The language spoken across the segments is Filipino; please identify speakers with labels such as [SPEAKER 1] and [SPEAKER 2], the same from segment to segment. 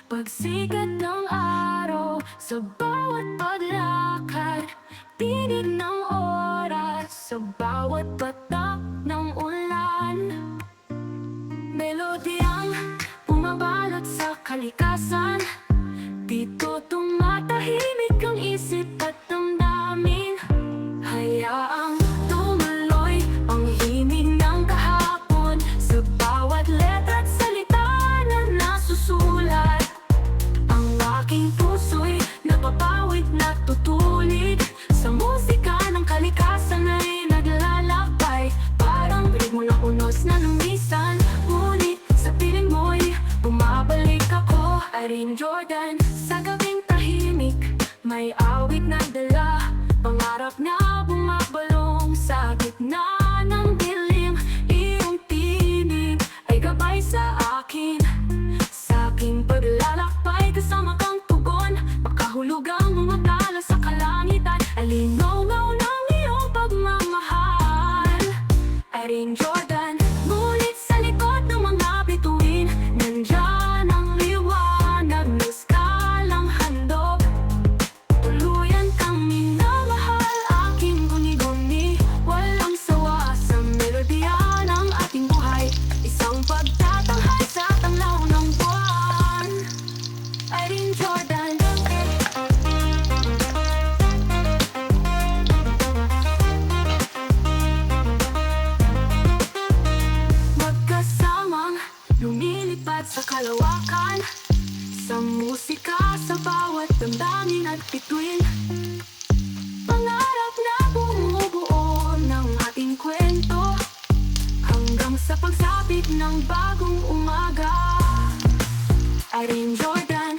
[SPEAKER 1] pagsikat ng araw, sa bawat paglakad, tinig ng oras, sa bawat patak ng ulan. Melodyang bumabalot sa kalikasan, dito tumatahimik ang isip at damdamin. Hayaang tumuloy ang himig ng kahapon, sa bawat letra at salita na nasusulat. Ang aking puso'y napapawid na tutulid, sa musika ng kalikasan ay naglalakbay. Parang ritmo ng unos na lumisan, ngunit sa piling mo'y bumabalik ako. Irene Jordan, sa gabing tahimik, may awit na dala, pangarap na bumabalong sa gitna ng dilim. Iyong tinig ay gabay sa akin, sa aking paglalakbay, kasama kang tugon. Makahulog ang mga tala sa kalangitan, alinaw-ngaw ng iyong pagmamahal. Irene Jordan, ngunit sa likod ng mga bituin, nandyan ang liwanag ng skalang handog. Tuluyan kang minamahal, aking guni-guni, walang sawa sa melodya ng ating buhay. Isang pagtatanghal sa tanglaw ng buwan. Irene Jordan, magkasamang lumilipad sa kalawakan, sa musika, sa bawat damdamin at bituin. Pangarap na bumubuo ng ating kwento, hanggang sa pagsapit ng bagong umaga. Irene Jordan,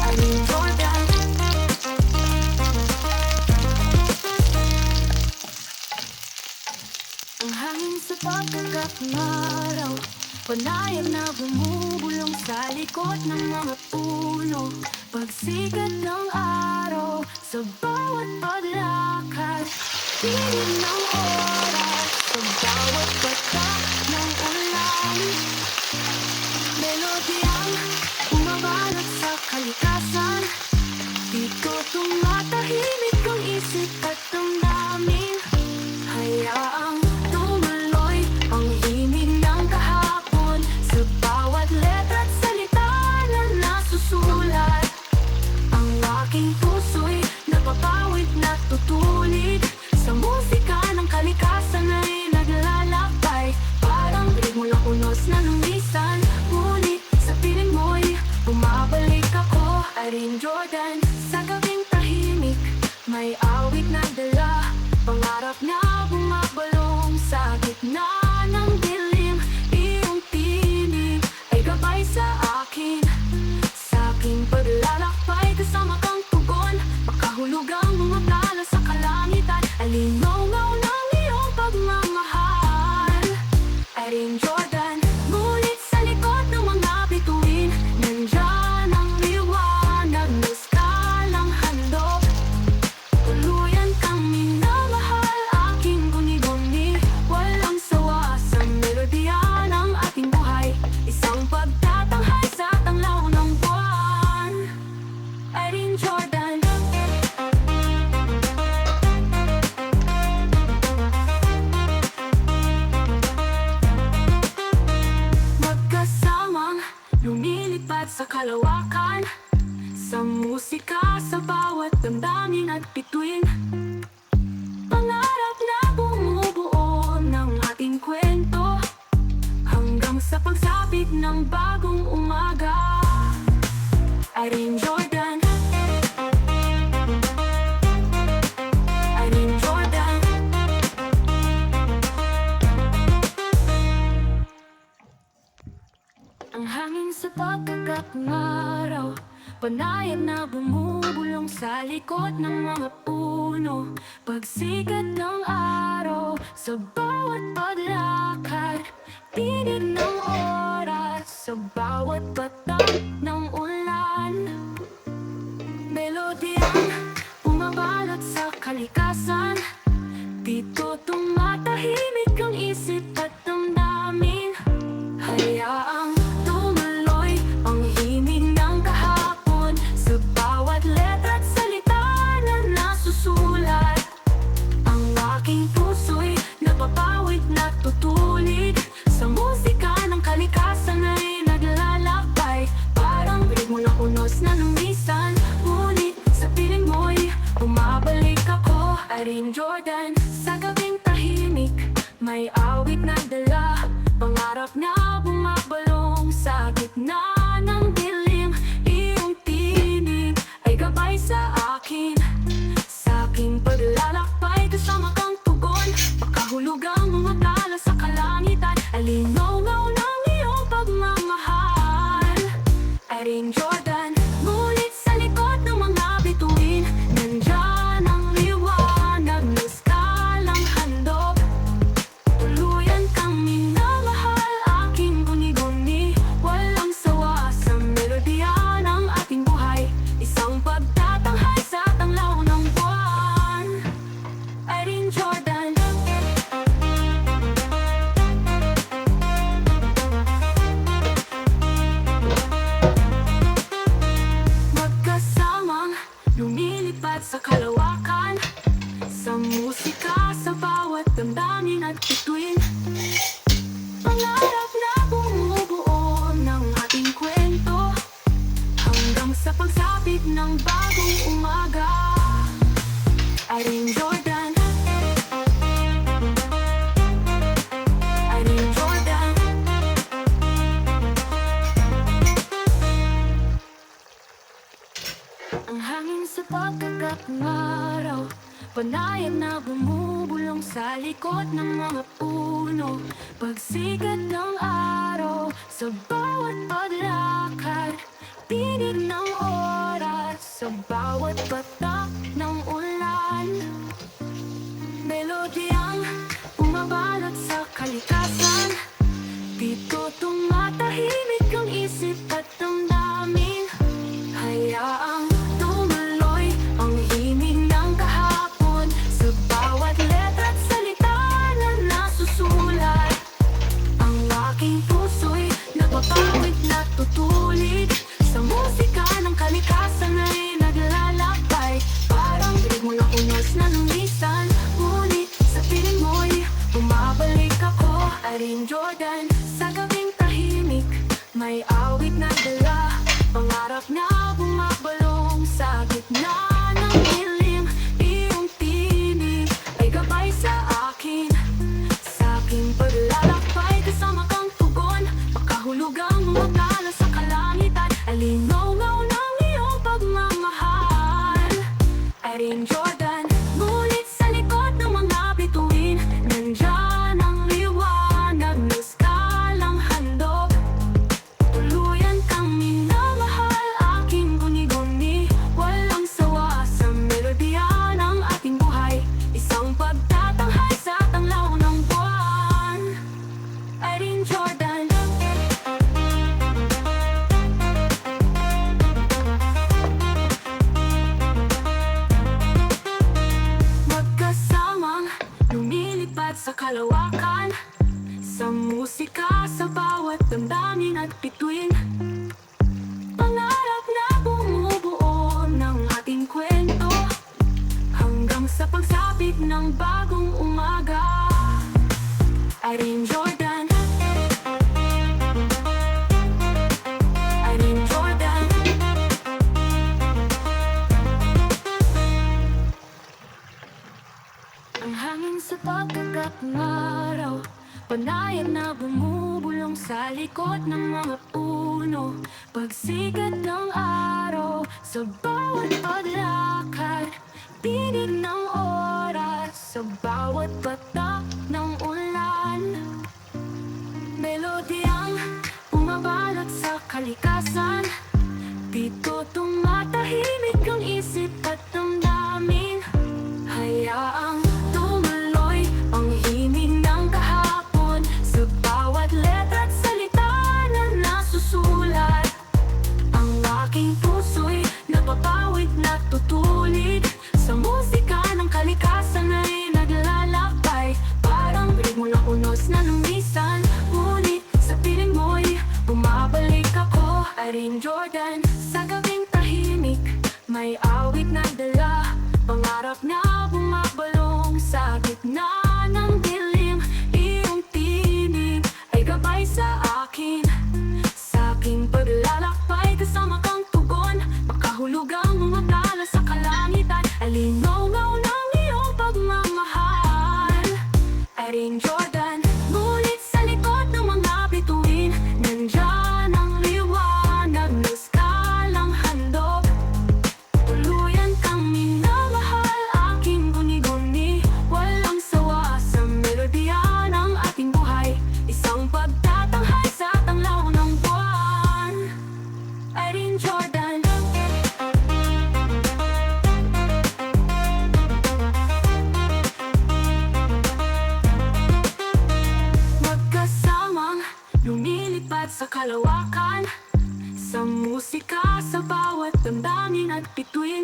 [SPEAKER 1] Irene Jordan. Ang hangin sa pagkagat ng araw, panayam na bumubulong sa likod ng mga puno. Pagsikat ng araw, sa bawat paglakad, tinig ng oras, sa bawat patak ng ulan. Melodyang bumabalot sa kalikasan, dito tumatahimik ang isip at damdamin. Hayaang tumuloy ang himig ng kahapon, sa bawat letra at salita na nasusulat. Ang aking puso'y napapawid na tutulid, sa musika ng kalikasan ay naglalakbay. Parang ritmo ng unos na lumisan, ngunit sa piling mo'y bumabalik ako. Irene Jordan, sa gabing tahimik, may awit na dala, pangarap na bumabalong sa gitna ng dilim. Iyong tinig ay gabay sa akin, sa aking paglalakbay, kasama kang tugon. Makahulog ang mga tala sa kalangitan, alinaw-ngaw ng iyong pagmamahal. Irene Jordan, ngunit sa likod ng mga bituin, nandyan ang liwanag ng skalang handog. Tuluyan kang minamahal, aking guni-guni, walang sawa sa melodya ng ating buhay. Isang pagtatanghal sa tanglaw ng buwan. Irene Jordan, magkasamang lumilipad sa kalawakan, sa musika, sa bawat damdamin at bituin. Pangarap na bumubuo ng ating kwento, hanggang sa pagsapit ng bagong umaga. Irene Jordan, Irene Jordan. Ang hangin sa pagkagat ng araw, panayam na bumubulong sa likod ng mga puno. Pagsikat ng araw, sa bawat paglakad, tinig ng oras, sa bawat patak ng ulan. Melodyang bumabalot sa kalikasan, dito tumatahimik ang isip at damdamin. Hayaan ng araw, panayan na bumubulong sa likod ng mga puno. Pagsikat ng araw, sa bawat paglakad, tinig ng oras, sa bawat patak ng ulan. Melodyang bumabalot sa kalikasan, dito tumatahimik ang isip at damdamin. Hayaang tumuloy ang himig ng kahapon, sa bawat letra at salita na nasusulat. Ang aking puso'y napapawid na tutulid, sa musika ng kalikasan ay naglalakbay. Parang ritmo ng unos na lumisan, ngunit sa piling mo'y bumabalik ako. Aring Jordan, sa gabing tahimik, may awit na dala, pangarap na bumabalong sa gitna ng dilim. Iyong tinig ay gabay sa akin, sa aking paglalakbay. Kasama kang tugon, makahulugang umakala sa kalangitan. Alinaw-ngaw ng iyong pagmamahal. Aring Jordan, ngunit sa likod ng mga bituin, nandyan ang liwanag na skalang handog. Tuluyan kang minamahal, aking guni-guni, walang sawa sa melodya ng ating buhay. Isang pagtatanghay sa tanglaw ng buwan. Aring Jordan, magkasamang lumilipad sa kalawakan, sa musika, sa bawat damdamin at bituin. Pangarap na bumubuo ng ating kwento, hanggang sa pagsapit ng bagong umaga. Aring Jordan, Aring Jordan. Ang hangin sa pagkagat ng araw, panayan na bumubulong sa likod ng mga puno. Pagsikat ng araw, sa bawat paglakad, tinig ng oras, sa bawat patak ng ulan. Melodyang bumabalot sa kalikasan, dito tumatahimik ang isip at damdamin. Hayaang tumuloy ang himig ng kahapon, sa bawat letra at salita na nasusulat. Ang aking puso'y napapawid na tutulid, sa musika ng kalikasan ay naglalakbay. Parang ritmo ng unos na lumisan, ngunit sa piling mo'y bumabalik ako. Aring Jordan, sa gabing tahimik, may awit na dala, pangarap na bumabalong sa gitna ng dilim. Iyong tinig ay gabay sa akin, sa aking paglalakbay. Kasama kang tugon, makahulugang umakala sa kalangitan. Alinaw-ngaw ng iyong pagmamahal. Aring Jordan, ngunit sa likod ng mga bituin, nandyan ang liwanag na skalang handog. Tuluyan kang minamahal, aking guni-guni, walang sawa sa melodya ng ating buhay. Isang pagtatanghay sa tanglaw ng buwan. Aring Jordan, magkasamang lumilipad sa kalawakan, sa musika, sa bawat damdamin at bituin.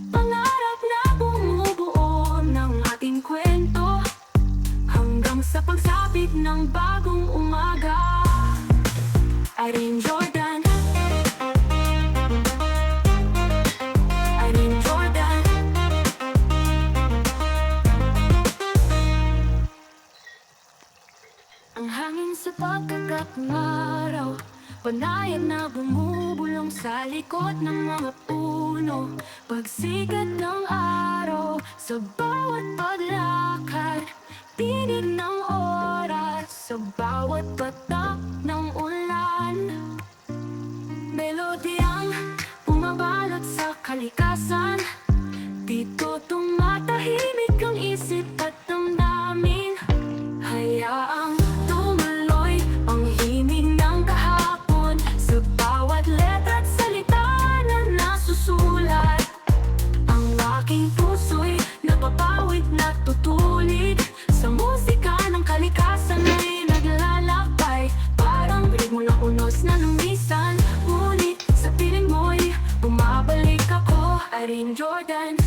[SPEAKER 1] Pangarap na bumubuo ng ating kwento, hanggang sa pagsapit ng bagong umaga. Aring Jordan, Aring Jordan. Ang hangin sa pagkagat ng araw, panayan na bumubulong sa likod ng mga puno. Pagsikat ng araw, sa bawat paglakad, tinig ng oras, sa bawat patak ng ulan. Melodyang bumabalot sa kalikasan, Rin Jordan